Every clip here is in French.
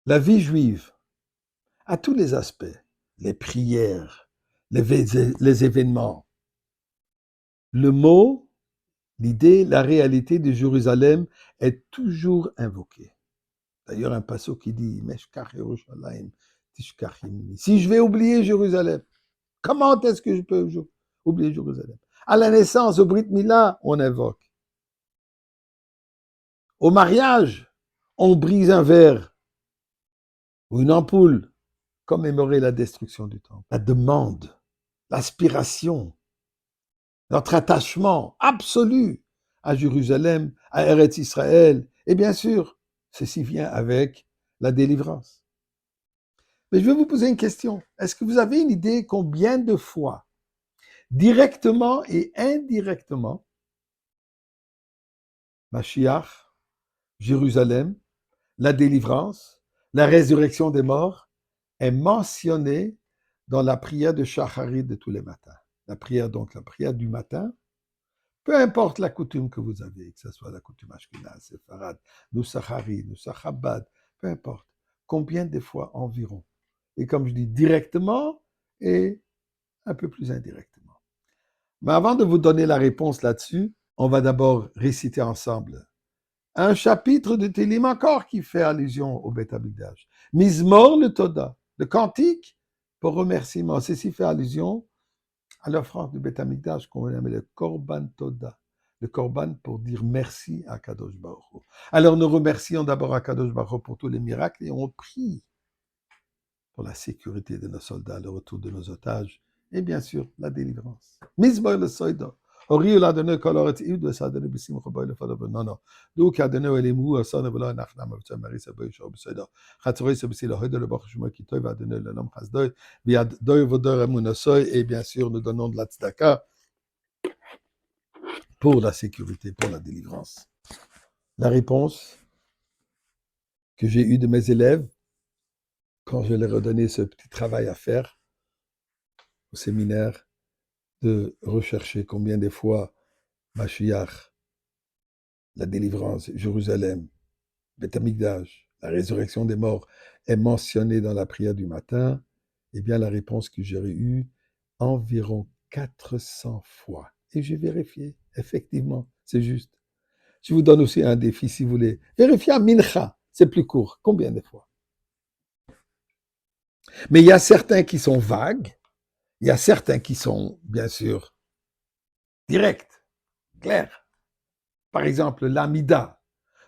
La vie juive, à tous les aspects, les prières, les événements, le mot, l'idée, la réalité de Jérusalem est toujours invoquée. D'ailleurs, un passage qui dit Meshkach Yerushalayim, Tishkach Yemini. Si je vais oublier Jérusalem, comment est-ce que je peux oublier Jérusalem? À la naissance, au Brit Mila, on invoque. Au mariage, on brise un verre ou une ampoule, commémorer la destruction du temple. La demande, l'aspiration, notre attachement absolu à Jérusalem, à Eretz Israël, et bien sûr, ceci vient avec la délivrance. Mais je vais vous poser une question. Est-ce que vous avez une idée combien de fois, directement et indirectement, Mashiach, Jérusalem, la délivrance, la résurrection des morts, est mentionné dans la prière de Shacharit de tous les matins. La prière, donc, la prière du matin, peu importe la coutume que vous avez, que ce soit la coutume Ashkenaz, Séfarade, Nusachari, Nusachabad, peu importe. Combien de fois environ? Et comme je dis, directement et un peu plus indirectement. Mais avant de vous donner la réponse là-dessus, on va d'abord réciter ensemble un chapitre de Télim encore qui fait allusion au Beth Amikdash. Mizmor le Toda, le cantique pour remerciement. Ceci fait allusion à l'offrande du Beth Amikdash qu'on appelle le Korban Toda. Le Korban pour dire merci à Kadosh Baruch Hu. Alors nous remercions d'abord à Kadosh Baruch Hu pour tous les miracles et on prie pour la sécurité de nos soldats, le retour de nos otages et bien sûr la délivrance. Mizmor le Soida. הוריעו לאדוני כל הארץ עבדו עשה אדוני בשמחה בו לפניו ונונו. דעו כי אדוני אלוהינו אסון ולא אנחנו מבצע מריסה בו ישוע בסדר. חצורי סבסי להודו לברך שמו כי טוב ואדוני לעולם חסדוי וידוי ודור אמונוסוי. Et bien sûr nous donnons de la tzedaka pour la sécurité, pour la délivrance. La réponse que j'ai eue de mes élèves quand je leur ai donné ce petit travail à faire au séminaire de rechercher combien de fois Mashiach, la délivrance, Jérusalem, Beth Amikdash, la résurrection des morts est mentionnée dans la prière du matin, eh bien la réponse que j'ai eue, environ 400 fois. Et j'ai vérifié, effectivement, c'est juste. Je vous donne aussi un défi si vous voulez. Vérifiez à Mincha, c'est plus court. Combien de fois? Mais il y a certains qui sont vagues, il y a certains qui sont, bien sûr, directs, clairs. Par exemple, l'Amida.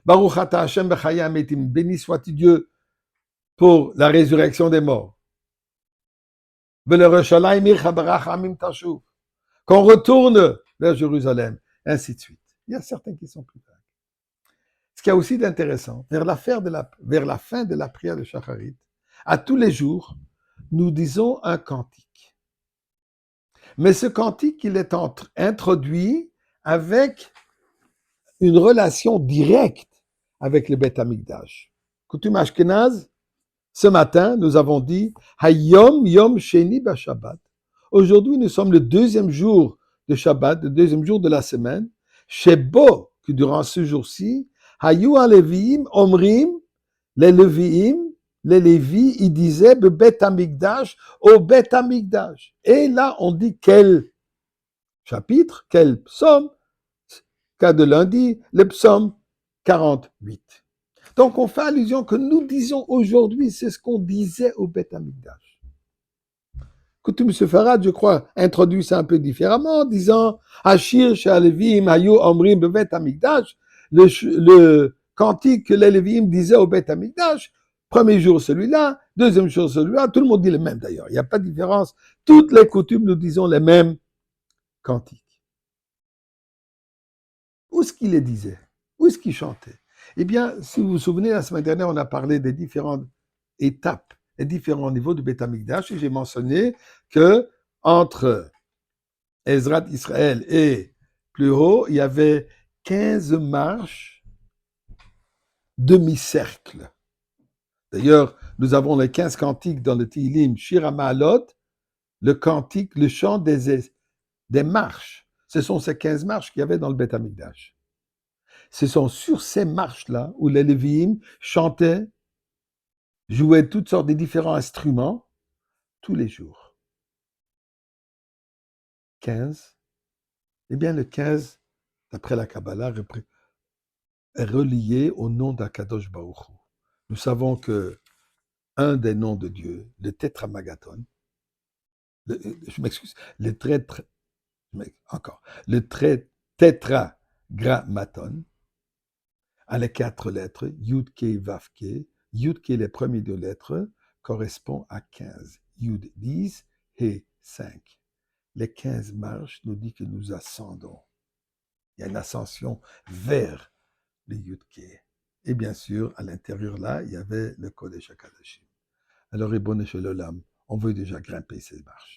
Baruch ata Hashem b'chayam etim, béni soit Dieu pour la résurrection des morts. Qu'on retourne vers Jérusalem, ainsi de suite. Il y a certains qui sont plus vagues. Ce qui est aussi d'intéressant, vers la fin de la prière de Shacharit, à tous les jours, nous disons un cantique. Mais ce cantique, il est introduit avec une relation directe avec le Beth Amikdash. Coutume Ashkenaz, ce matin, nous avons dit Hayom Yom Sheni Bashabbat. Aujourd'hui, nous sommes le deuxième jour de Shabbat, le deuxième jour de la semaine. Shebo, que durant ce jour-ci, Hayu Aleviim Omrim, les Leviim, les Lévis, ils disaient Bet Amikdash au Bet Amikdash. Et là, on dit quel chapitre, quel psaume, cas de lundi, le psaume 48. Donc, on fait allusion que nous disons aujourd'hui, c'est ce qu'on disait au Beth Amikdash. Coutume Sefarad, je crois, introduit ça un peu différemment, en disant Hashir Shalevim Hayu Omrim Beth Amikdash, le cantique que les Léviim disaient au Beth Amikdash, premier jour celui-là, deuxième jour celui-là, tout le monde dit le même d'ailleurs, il n'y a pas de différence. Toutes les coutumes, nous disons les mêmes cantiques. Où est-ce qu'il les disait? Où est-ce qu'il chantait? Eh bien, si vous vous souvenez, la semaine dernière, on a parlé des différentes étapes, des différents niveaux du Beth Amikdash, et j'ai mentionné que entre Ezrat Israël et plus haut, il y avait 15 marches demi-cercle. D'ailleurs, nous avons les 15 cantiques dans le Tehillim, Shir HaMa'alot, le cantique, le chant des marches. Ce sont ces 15 marches qu'il y avait dans le Beth Amikdash. Ce sont sur ces marches-là où les Lévi'im chantaient jouait toutes sortes de différents instruments tous les jours. 15. Eh bien, le 15, d'après la Kabbalah, est relié au nom d'Akadosh Baruch Hu. Nous savons que un des noms de Dieu, le Tétramagaton, je m'excuse, encore, le Tétragrammaton, a les 4 lettres, Yud Ke Vav Ke. Yud Ke, les premiers 2 lettres, correspond à 15. Yud 10, He 5. Les 15 marches nous dit que nous ascendons. Il y a une ascension vers le Yud Ke. Et bien sûr, à l'intérieur là, il y avait le Kodesh HaKodashim. Alors, Ribono Shel Olam, on veut déjà grimper ces marches.